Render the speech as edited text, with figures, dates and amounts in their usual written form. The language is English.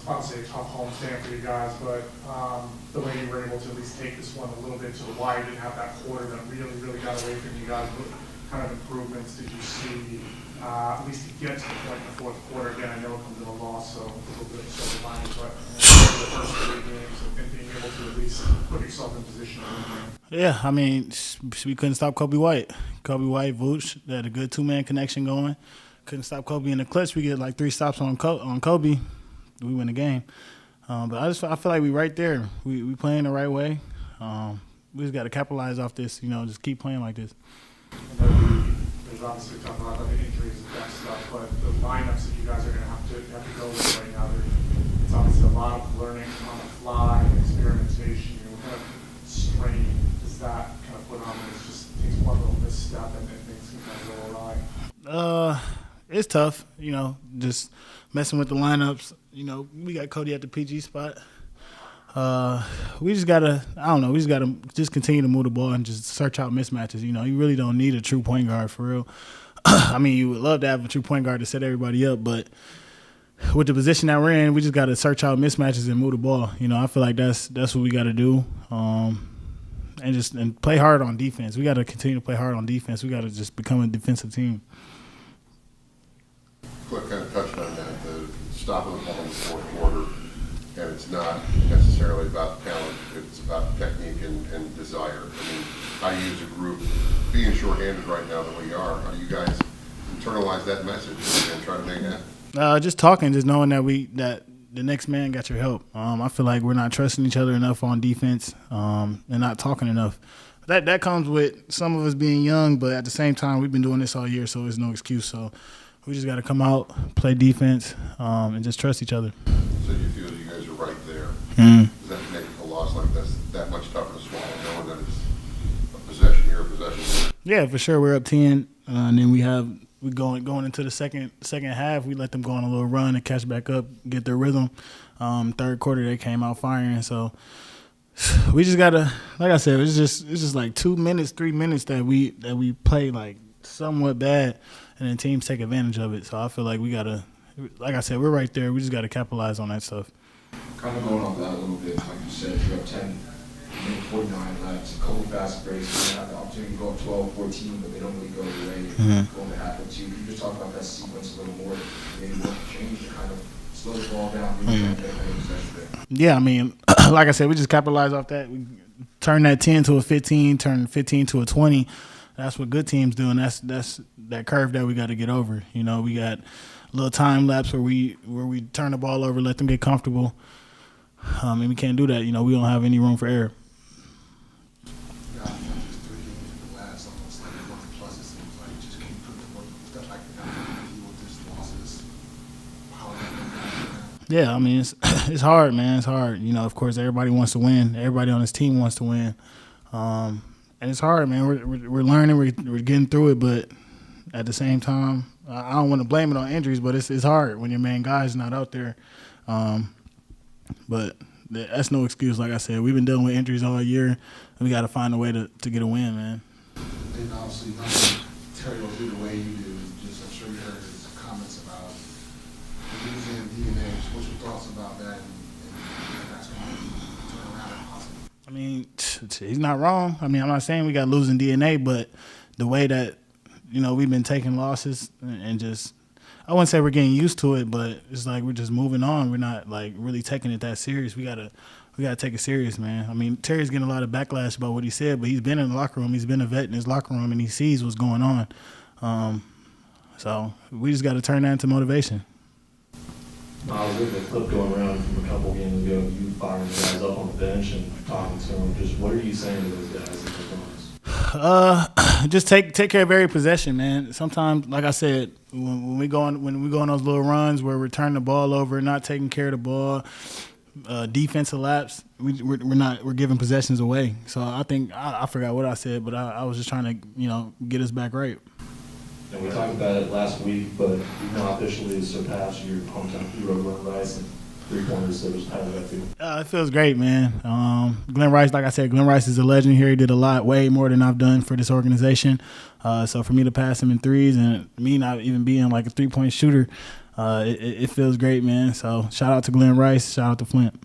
obviously a tough home stand for you guys, but the way you were able to at least take this one a little bit to the wire, didn't have that quarter that really got away from you guys. What kind of improvements did you see, at least to get to the point in the fourth quarter? Again, I know it comes in a loss, so a little bit of silver lining, but the first 3 games and being able to at least put yourself in position to win. Yeah, I mean, we couldn't stop Kobe White. Kobe White, Vooch, they had a good two-man connection going. Couldn't stop Kobe in the clutch. We get like 3 stops on Kobe. We win the game. But I feel like we right there. We playing the right way. We just got to capitalize off this, just keep playing like this. There's obviously talking about the injuries and that stuff, but the lineups that you guys are going to have to go with right now, it's obviously a lot of learning on the fly, experimentation. What kind of strain does that kind of put on when it just takes one little misstep and things can kind of go awry? It's tough, just messing with the lineups. We got Cody at the PG spot. We just gotta, just continue to move the ball and just search out mismatches. You really don't need a true point guard for real. I mean, you would love to have a true point guard to set everybody up, but with the position that we're in, we just got to search out mismatches and move the ball. I feel like that's what we got to do, and play hard on defense. We got to continue to play hard on defense. We got to just become a defensive team. Cliff kind of touched on that, the stopping the ball in the fourth quarter, and it's not necessarily about talent, it's about technique and desire. I mean, how do you as a group, being shorthanded right now the way you are, how do you guys internalize that message and try to make that? Just talking, just knowing that the next man got your help. I feel like we're not trusting each other enough on defense and not talking enough. That comes with some of us being young, but at the same time, we've been doing this all year, so there's no excuse. So we just got to come out, play defense, and just trust each other. So you feel you guys are right there. Does that make a loss like this that much tougher to swallow, knowing that it's a possession here, a possession there? Yeah, for sure. We're up 10, and then we going into the second half. We let them go on a little run and catch back up, get their rhythm. Third quarter, they came out firing. So we just gotta, like I said, it's just like 2 minutes, 3 minutes that we play like somewhat bad, and then teams take advantage of it. So I feel like we gotta, like I said, we're right there. We just gotta capitalize on that stuff. Kind of going off that a little bit, like you said, you're up 10, 49 left, a couple fast breaks, you have the opportunity to go up 12, 14, but they don't really go your way. Going to happen to you. Can you just talk about that sequence a little more? Maybe what changed to kind of slow the ball down? Yeah, I mean, like I said, we just capitalize off that. We turn that 10 to a 15, turn 15 to a 20. That's what good teams do, and that's that curve that we got to get over. We got a little time lapse where we turn the ball over, let them get comfortable. And we can't do that. We don't have any room for error. Yeah, I mean, it's hard, man. It's hard. Of course, everybody wants to win. Everybody on this team wants to win. And it's hard, man. We're learning. We're getting through it, but at the same time, I don't want to blame it on injuries, but it's hard when your main guy's not out there. But that's no excuse. Like I said, we've been dealing with injuries all year, and we got to find a way to get a win, man. And obviously, Terry will do the way you do. I'm sure you heard his comments about losing DNA. What's your thoughts about that? And that's going to turn around and possible. I mean, he's not wrong. I mean, I'm not saying we got losing DNA, but the way that we've been taking losses and just, I wouldn't say we're getting used to it, but it's like we're just moving on. We're not like really taking it that serious. We gotta take it serious, man. I mean, Terry's getting a lot of backlash about what he said, but he's been in the locker room. He's been a vet in his locker room, and he sees what's going on. So we just got to turn that into motivation. Miles, there's a clip going around from a couple games ago of you firing guys up on the bench and talking to them. Just what are you saying to those guys in performance? Just take care of every possession, man. Sometimes, like I said, when we go on those little runs where we're turning the ball over, not taking care of the ball, defensive laps, we're giving possessions away. So I think I forgot what I said, but I was just trying to get us back right. And we talked about it last week, but you've now officially surpassed your hometown hero, Glenn Rice, and 3-pointers. So just how does that feel? It feels great, man. Glenn Rice, like I said, Glenn Rice is a legend here. He did a lot, way more than I've done for this organization. So for me to pass him in threes and me not even being like a 3-point shooter, it feels great, man. So shout out to Glenn Rice. Shout out to Flint.